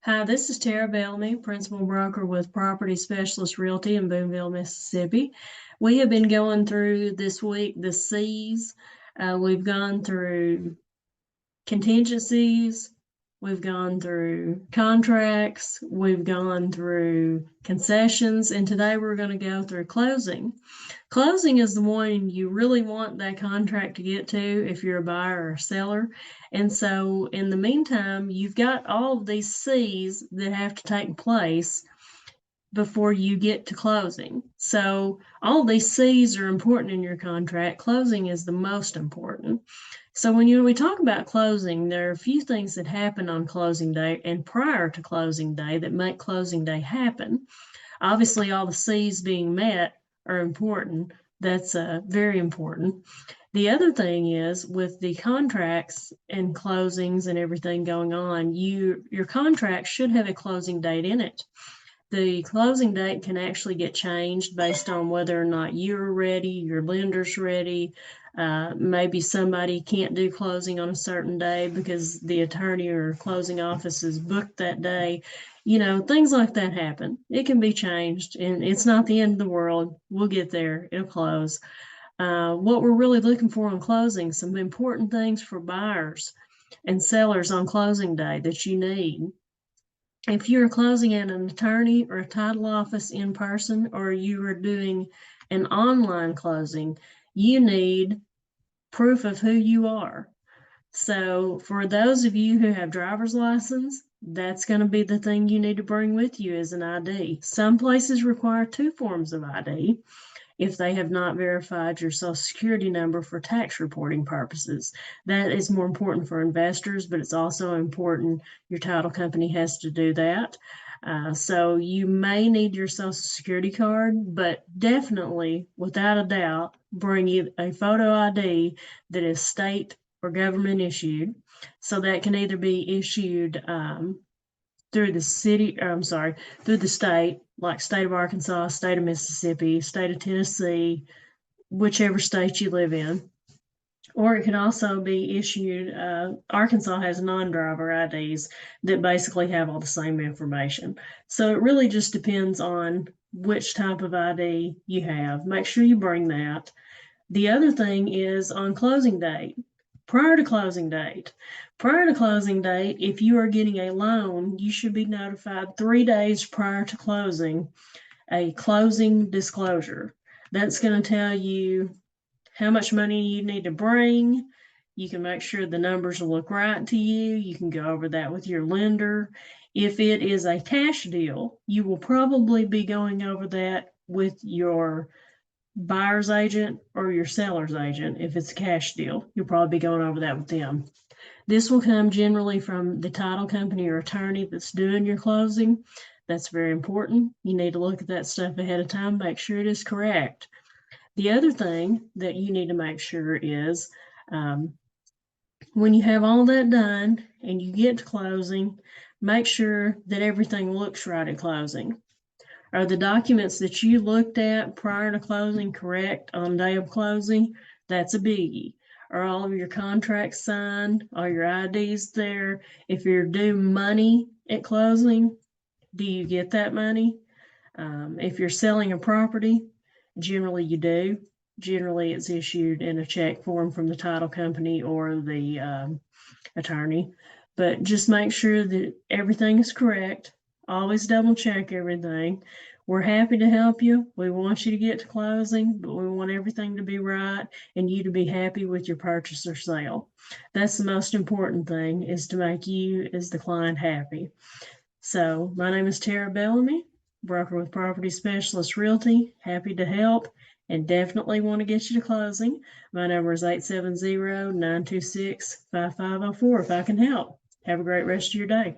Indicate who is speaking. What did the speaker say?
Speaker 1: Hi, this is Tara Bellamy, Principal Broker with Property Specialist Realty in Boonville, Mississippi. We have been going through this week the C's. We've gone through contingencies, we've gone through contracts, we've gone through concessions, and today we're going to go through closing. Closing is the one you really want that contract to get to if you're a buyer or a seller. And so in the meantime, you've got all of these C's that have to take place before you get to closing. So all of these C's are important in your contract. Closing is the most important. So when we talk about closing, there are a few things that happen on closing day and prior to closing day that make closing day happen. Obviously, all the C's being met are important. That's very important. The other thing is with the contracts and closings and everything going on, your contract should have a closing date in it. The closing date can actually get changed based on whether or not you're ready, your lender's ready. Maybe somebody can't do closing on a certain day because the attorney or closing office is booked that day. Things like that happen. It can be changed, and it's not the end of the world. We'll get there. It'll close. What we're really looking for on closing, some important things for buyers and sellers on closing day that you need. If you're closing at an attorney or a title office in person, or you are doing an online closing, you need proof of who you are. So for those of you who have driver's license, that's going to be the thing you need to bring with you as an ID. Some places require two forms of ID if they have not verified your Social Security number for tax reporting purposes. That is more important for investors, but it's also important your title company has to do that. So you may need your Social Security card, but definitely, without a doubt, bring a photo ID that is state or government issued. So that can either be issued through the state, like state of Arkansas, state of Mississippi, state of Tennessee, whichever state you live in. Or it can also be issued, Arkansas has non-driver IDs that basically have all the same information. So it really just depends on which type of ID you have. Make sure you bring that. The other thing is on closing date. Prior to closing date, if you are getting a loan, you should be notified 3 days prior to closing, a closing disclosure. That's going to tell you how much money you need to bring. You can make sure the numbers will look right to you. You can go over that with your lender. If it is a cash deal, you will probably be going over that with your buyer's agent or your seller's agent. If it's a cash deal, you'll probably be going over that with them. This will come generally from the title company or attorney that's doing your closing. That's very important. You need to look at that stuff ahead of time, make sure it is correct. The other thing that you need to make sure is when you have all that done and you get to closing, make sure that everything looks right at closing. Are the documents that you looked at prior to closing correct on day of closing? That's a biggie. Are all of your contracts signed? Are your IDs there? If you're due money at closing, do you get that money? If you're selling a property, generally you do. Generally, it's issued in a check form from the title company or the attorney. But just make sure that everything is correct. Always double check everything. We're happy to help you. We want you to get to closing, but we want everything to be right and you to be happy with your purchase or sale. That's the most important thing, is to make you as the client happy. So my name is Tara Bellamy, broker with Property Specialist Realty. Happy to help and definitely want to get you to closing. My number is 870-926-5504 if I can help. Have a great rest of your day.